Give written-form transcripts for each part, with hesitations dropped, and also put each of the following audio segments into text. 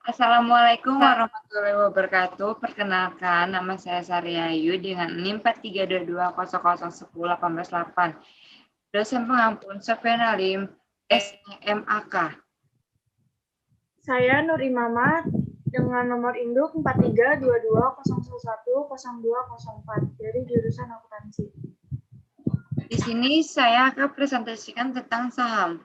Assalamualaikum warahmatullahi wabarakatuh. Perkenalkan, nama saya Saryayu dengan NIM 4322001018. Dosen pengampun Sofenalim SMAK. Saya Nur Imamah dengan nomor induk 432201100204 dari jurusan akuntansi. Di sini saya akan presentasikan tentang saham.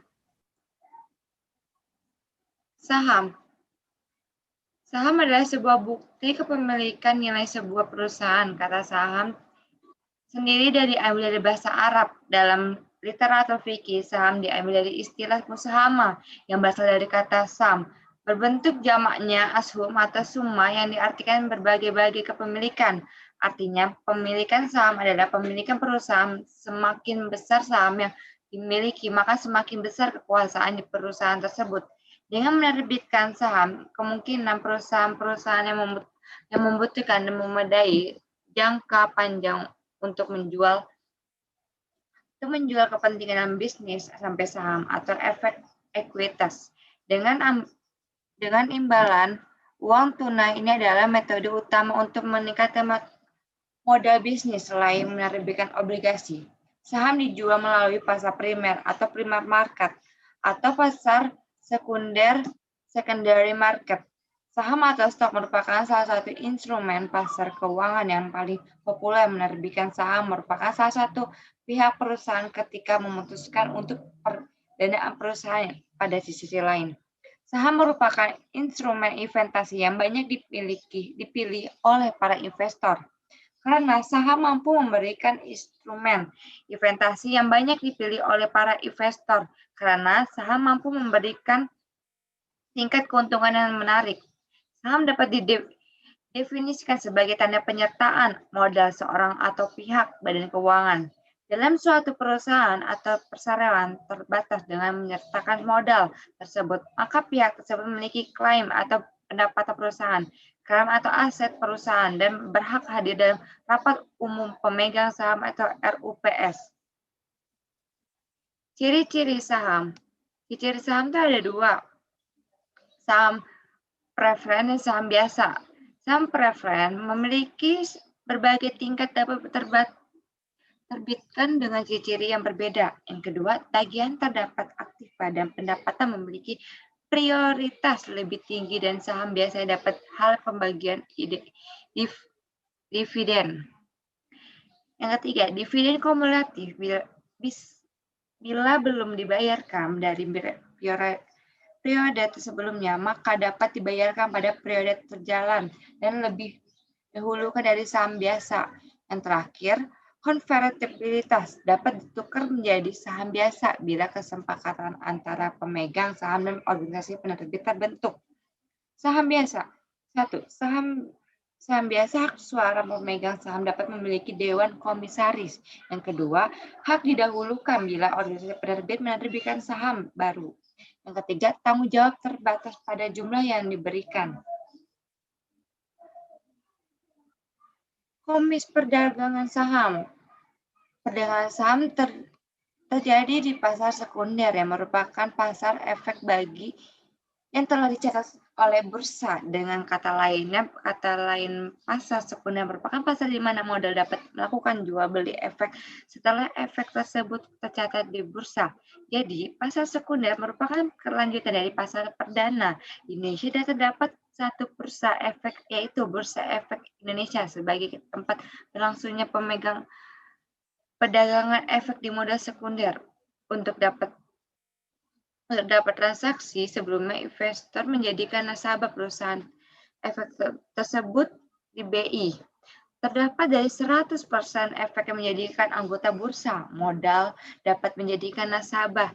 Saham adalah sebuah bukti kepemilikan nilai sebuah perusahaan. Kata saham sendiri diambil dari bahasa Arab. Dalam literatur fikih, saham diambil dari istilah musahama yang berasal dari kata sam, berbentuk jamaknya ashum atau summa yang diartikan berbagai-bagai kepemilikan. Artinya, pemilikan saham adalah pemilikan perusahaan. Semakin besar saham yang dimiliki, maka semakin besar kekuasaan di perusahaan tersebut. Dengan menerbitkan saham, kemungkinan perusahaan-perusahaan yang membutuhkan dan memadai jangka panjang untuk menjual kepentingan bisnis sampai saham atau efek ekuitas. Dengan imbalan, uang tunai ini adalah metode utama untuk meningkatkan modal bisnis selain menerbitkan obligasi. Saham dijual melalui pasar primer atau primary market atau pasar sekunder secondary market. Saham atau stok merupakan salah satu instrumen pasar keuangan yang paling populer. Menerbitkan saham merupakan salah satu pihak perusahaan ketika memutuskan untuk pendanaan perusahaan pada sisi lain. Saham merupakan instrumen investasi yang banyak dipilih oleh para investor. Karena saham mampu memberikan instrumen investasi yang banyak dipilih oleh para investor. Karena saham mampu memberikan tingkat keuntungan yang menarik. Saham dapat didefinisikan sebagai tanda penyertaan modal seorang atau pihak badan keuangan dalam suatu perusahaan atau perseroan terbatas dengan menyertakan modal tersebut, maka pihak tersebut memiliki klaim atau pendapatan perusahaan, klaim atau aset perusahaan, dan berhak hadir dalam rapat umum pemegang saham atau RUPS. Ciri-ciri saham. Ciri saham itu ada dua. Saham preferen dan saham biasa. Saham preferen memiliki berbagai tingkat dapat terbitkan dengan ciri-ciri yang berbeda. Yang kedua, tagihan terdapat aktif dan pendapatan memiliki prioritas lebih tinggi dan saham biasa dapat hal pembagian dividen. Yang ketiga, dividen kumulatif bila belum dibayarkan dari periode sebelumnya, maka dapat dibayarkan pada periode terjalan dan lebih dahulu dari saham biasa. Yang terakhir, konvertibilitas dapat ditukar menjadi saham biasa bila kesepakatan antara pemegang saham dan organisasi penerbit terbentuk. Saham biasa. 1. Saham biasa, hak suara pemegang saham dapat memiliki dewan komisaris. Yang kedua, hak didahulukan bila organisasi penerbit menerbitkan saham baru. Yang ketiga, tanggung jawab terbatas pada jumlah yang diberikan. Komis perdagangan saham. Perdagangan saham terjadi di pasar sekunder yang merupakan pasar efek bagi yang telah dicetak oleh bursa. Dengan kata lain pasar sekunder merupakan pasar di mana modal dapat melakukan jual beli efek setelah efek tersebut tercatat di bursa. Jadi, pasar sekunder merupakan kelanjutan dari pasar perdana. Di Indonesia dan terdapat satu bursa efek, yaitu Bursa Efek Indonesia sebagai tempat berlangsungnya pemegang perdagangan efek di modal sekunder. Untuk dapat transaksi, sebelumnya investor menjadikan nasabah perusahaan efek tersebut di BI. Terdapat dari 100% efek yang menjadikan anggota bursa. Modal dapat menjadikan nasabah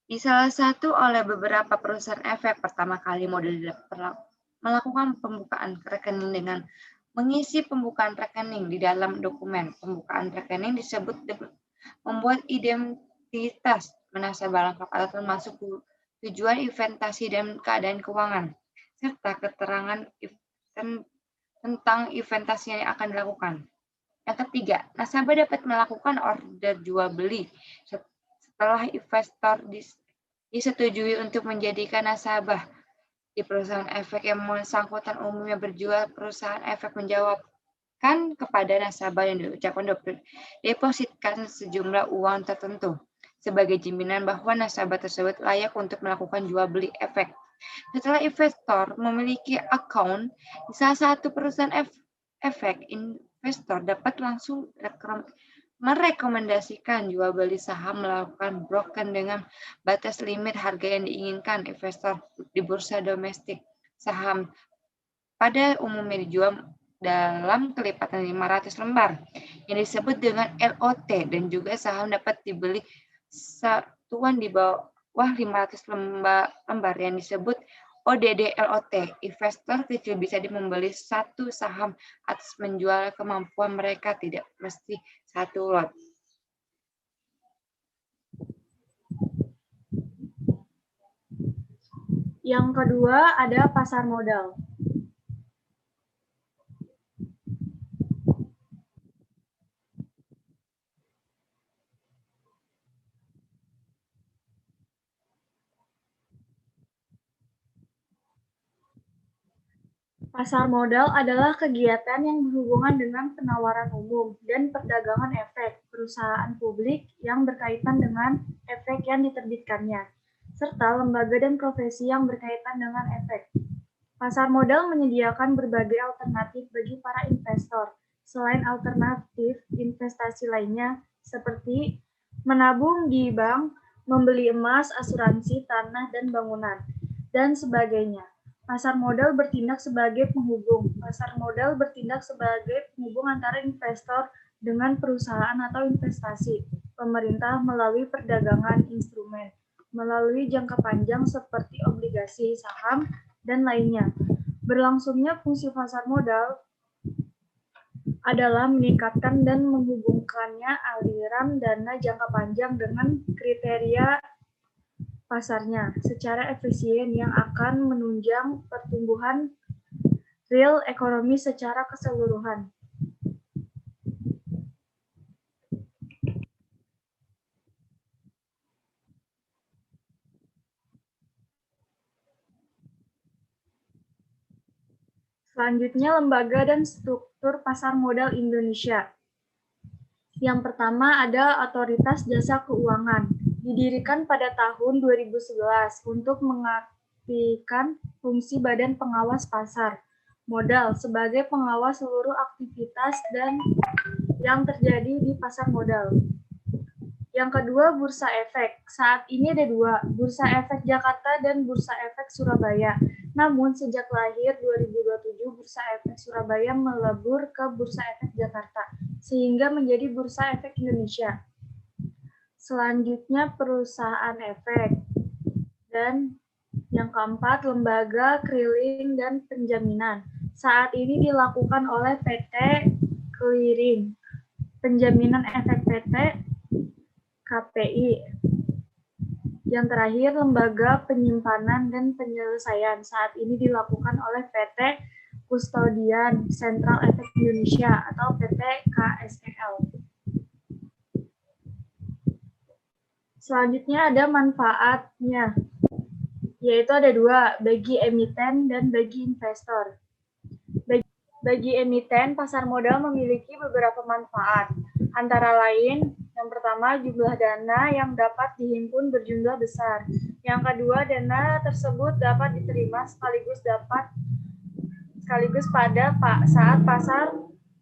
di salah satu oleh beberapa perusahaan efek. Pertama kali modal melakukan pembukaan rekening dengan mengisi pembukaan rekening di dalam dokumen. Pembukaan rekening disebut membuat identitas nasabah lengkap atau termasuk tujuan investasi dan keadaan keuangan, serta keterangan tentang investasi yang akan dilakukan. Yang ketiga, nasabah dapat melakukan order jual beli setelah investor disetujui untuk menjadikan nasabah. Di perusahaan efek yang bersangkutan umumnya berjual, perusahaan efek menjawabkan kepada nasabah yang diucapkan depositkan sejumlah uang tertentu sebagai jaminan bahwa nasabah tersebut layak untuk melakukan jual beli efek. Setelah investor memiliki account di salah satu perusahaan efek, investor dapat langsung merekomendasikan jual beli saham, melakukan broker dengan batas limit harga yang diinginkan. Investor di bursa domestik saham pada umumnya dijual dalam kelipatan 500 lembar yang disebut dengan LOT, dan juga saham dapat dibeli satuan di bawah 500 lembar yang disebut ODD LOT. Investor kecil bisa membeli satu saham atas menjual kemampuan mereka, tidak mesti satu lot. Yang kedua ada pasar modal. Pasar modal adalah kegiatan yang berhubungan dengan penawaran umum dan perdagangan efek perusahaan publik yang berkaitan dengan efek yang diterbitkannya, serta lembaga dan profesi yang berkaitan dengan efek. Pasar modal menyediakan berbagai alternatif bagi para investor, selain alternatif investasi lainnya seperti menabung di bank, membeli emas, asuransi, tanah, dan bangunan, dan sebagainya. Pasar modal bertindak sebagai penghubung. Pasar modal bertindak sebagai penghubung antara investor dengan perusahaan atau investasi, pemerintah melalui perdagangan instrumen, melalui jangka panjang seperti obligasi, saham, dan lainnya. Berlangsungnya fungsi pasar modal adalah meningkatkan dan menghubungkannya aliran dana jangka panjang dengan kriteria pasarnya secara efisien yang akan menunjang pertumbuhan real ekonomi secara keseluruhan. Selanjutnya, lembaga dan struktur pasar modal Indonesia. Yang pertama ada Otoritas Jasa Keuangan, didirikan pada tahun 2011 untuk mengaktifkan fungsi Badan Pengawas Pasar Modal sebagai pengawas seluruh aktivitas dan yang terjadi di pasar modal. Yang kedua, Bursa Efek. Saat ini ada dua, Bursa Efek Jakarta dan Bursa Efek Surabaya. Namun, sejak lahir 2027, Bursa Efek Surabaya melebur ke Bursa Efek Jakarta, sehingga menjadi Bursa Efek Indonesia. Selanjutnya, perusahaan efek. Dan yang keempat, lembaga clearing dan penjaminan. Saat ini dilakukan oleh PT Clearing, penjaminan efek PT KPI. Yang terakhir, lembaga penyimpanan dan penyelesaian. Saat ini dilakukan oleh PT Kustodian Sentral Efek Indonesia atau PT KSEL. Selanjutnya ada manfaatnya, yaitu ada dua, bagi emiten dan bagi investor. Bagi emiten, pasar modal memiliki beberapa manfaat, antara lain, yang pertama, jumlah dana yang dapat dihimpun berjumlah besar. Yang kedua, dana tersebut dapat diterima sekaligus pada saat pasar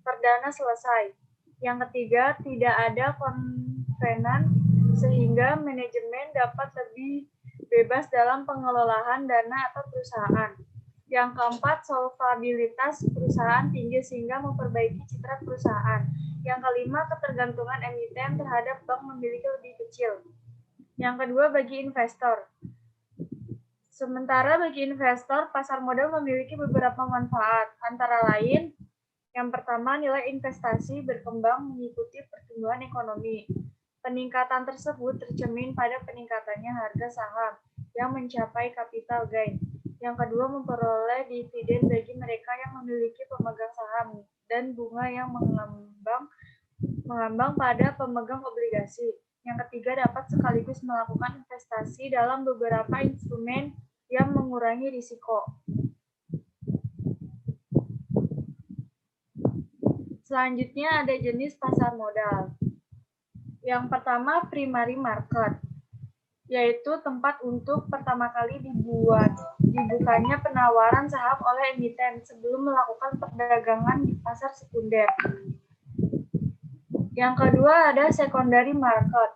perdana selesai. Yang ketiga, tidak ada konvenan sehingga manajemen dapat lebih bebas dalam pengelolaan dana atau perusahaan. Yang keempat, solvabilitas perusahaan tinggi sehingga memperbaiki citra perusahaan. Yang kelima, ketergantungan emiten terhadap bank memiliki lebih kecil. Yang kedua, bagi investor. Sementara bagi investor, pasar modal memiliki beberapa manfaat, antara lain, yang pertama, nilai investasi berkembang mengikuti pertumbuhan ekonomi. Peningkatan tersebut tercermin pada peningkatannya harga saham yang mencapai capital gain. Yang kedua, memperoleh dividen bagi mereka yang memiliki pemegang saham dan bunga yang mengambang pada pemegang obligasi. Yang ketiga, dapat sekaligus melakukan investasi dalam beberapa instrumen yang mengurangi risiko. Selanjutnya ada jenis pasar modal. Yang pertama, primary market, yaitu tempat untuk pertama kali dibukanya penawaran saham oleh emiten sebelum melakukan perdagangan di pasar sekunder. Yang kedua ada secondary market,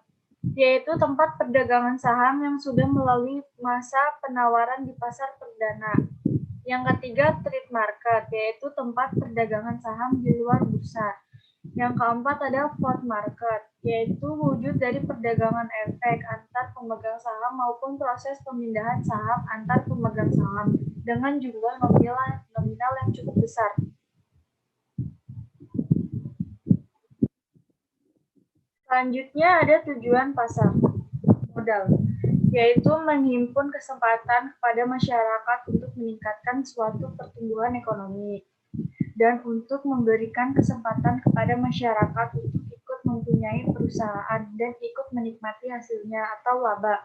yaitu tempat perdagangan saham yang sudah melalui masa penawaran di pasar perdana. Yang ketiga, trade market, yaitu tempat perdagangan saham di luar bursa. Yang keempat ada float market, yaitu wujud dari perdagangan efek antar pemegang saham maupun proses pemindahan saham antar pemegang saham dengan jumlah nominal yang cukup besar. Selanjutnya ada tujuan pasar modal, yaitu menghimpun kesempatan kepada masyarakat untuk meningkatkan suatu pertumbuhan ekonomi dan untuk memberikan kesempatan kepada masyarakat untuk ikut mempunyai perusahaan dan ikut menikmati hasilnya atau laba.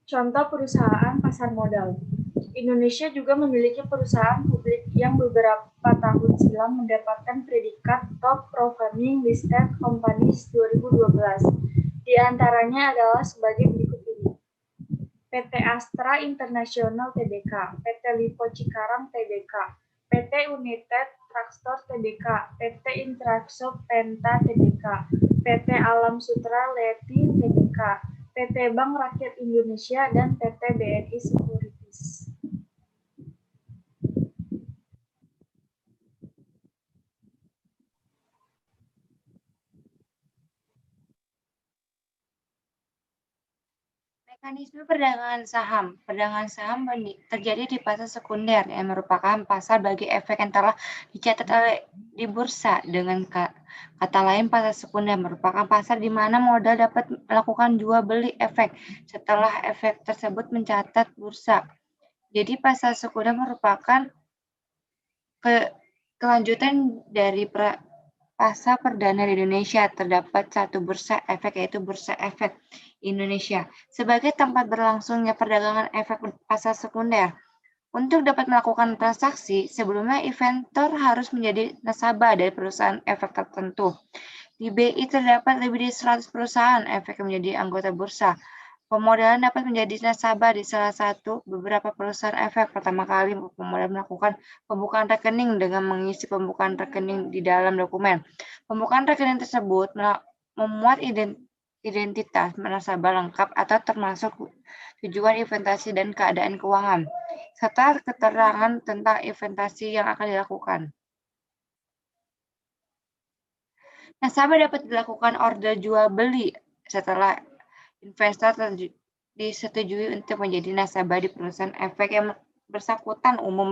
Contoh perusahaan pasar modal. Indonesia juga memiliki perusahaan publik yang beberapa tahun silam mendapatkan predikat Top Performing Listed Companies 2012. Di antaranya adalah sebagai berikut ini. PT Astra International Tbk, PT Lipo Cikarang Tbk, PT United Traxtor Tbk, PT Intraxo Penta Tbk, PT Alam Sutra Leti Tbk, PT Bank Rakyat Indonesia, dan PT BNI Securities. Mekanisme perdagangan saham. Perdagangan saham terjadi di pasar sekunder yang merupakan pasar bagi efek yang telah dicatat di bursa. Dengan kata lain, pasar sekunder merupakan pasar di mana modal dapat melakukan jual beli efek setelah efek tersebut mencatat bursa. Jadi pasar sekunder merupakan kelanjutan dari pasar perdana di Indonesia. Terdapat satu bursa efek, yaitu Bursa Efek Indonesia, sebagai tempat berlangsungnya perdagangan efek pasar sekunder. Untuk dapat melakukan transaksi, sebelumnya investor harus menjadi nasabah dari perusahaan efek tertentu. Di BI terdapat lebih dari 100 perusahaan efek yang menjadi anggota bursa. Pemodalan dapat menjadi nasabah di salah satu beberapa perusahaan efek. Pertama kali pemodal melakukan pembukaan rekening dengan mengisi pembukaan rekening di dalam dokumen. Pembukaan rekening tersebut memuat identitas nasabah lengkap atau termasuk tujuan investasi dan keadaan keuangan, serta keterangan tentang investasi yang akan dilakukan. Nasabah dapat dilakukan order jual beli setelah investor disetujui untuk menjadi nasabah di perusahaan efek yang bersangkutan umum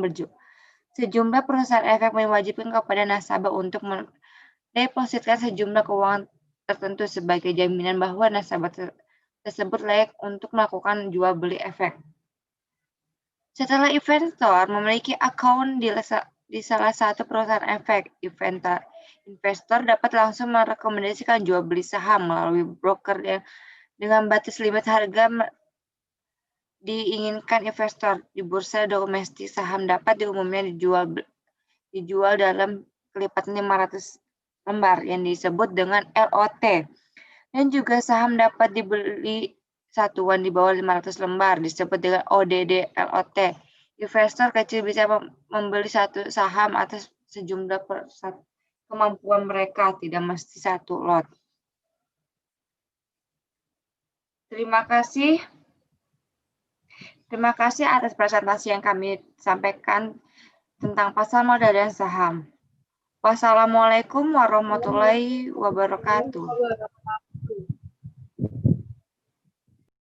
sejumlah perusahaan efek mewajibkan kepada nasabah untuk mendepositkan sejumlah keuangan tertentu sebagai jaminan bahwa nasabah tersebut layak untuk melakukan jual beli efek. Setelah investor memiliki akun di salah satu perusahaan efek, investor dapat langsung merekomendasikan jual beli saham melalui broker dengan batas limit harga diinginkan investor. Di bursa domestik, saham dapat umumnya dijual dalam kelipatan 500 lembar yang disebut dengan LOT. Dan juga saham dapat dibeli satuan di bawah 500 lembar disebut dengan ODD LOT. Investor kecil bisa membeli satu saham atas sejumlah kemampuan mereka, tidak mesti satu lot. Terima kasih atas presentasi yang kami sampaikan tentang pasar modal dan saham. Wassalamualaikum warahmatullahi wabarakatuh.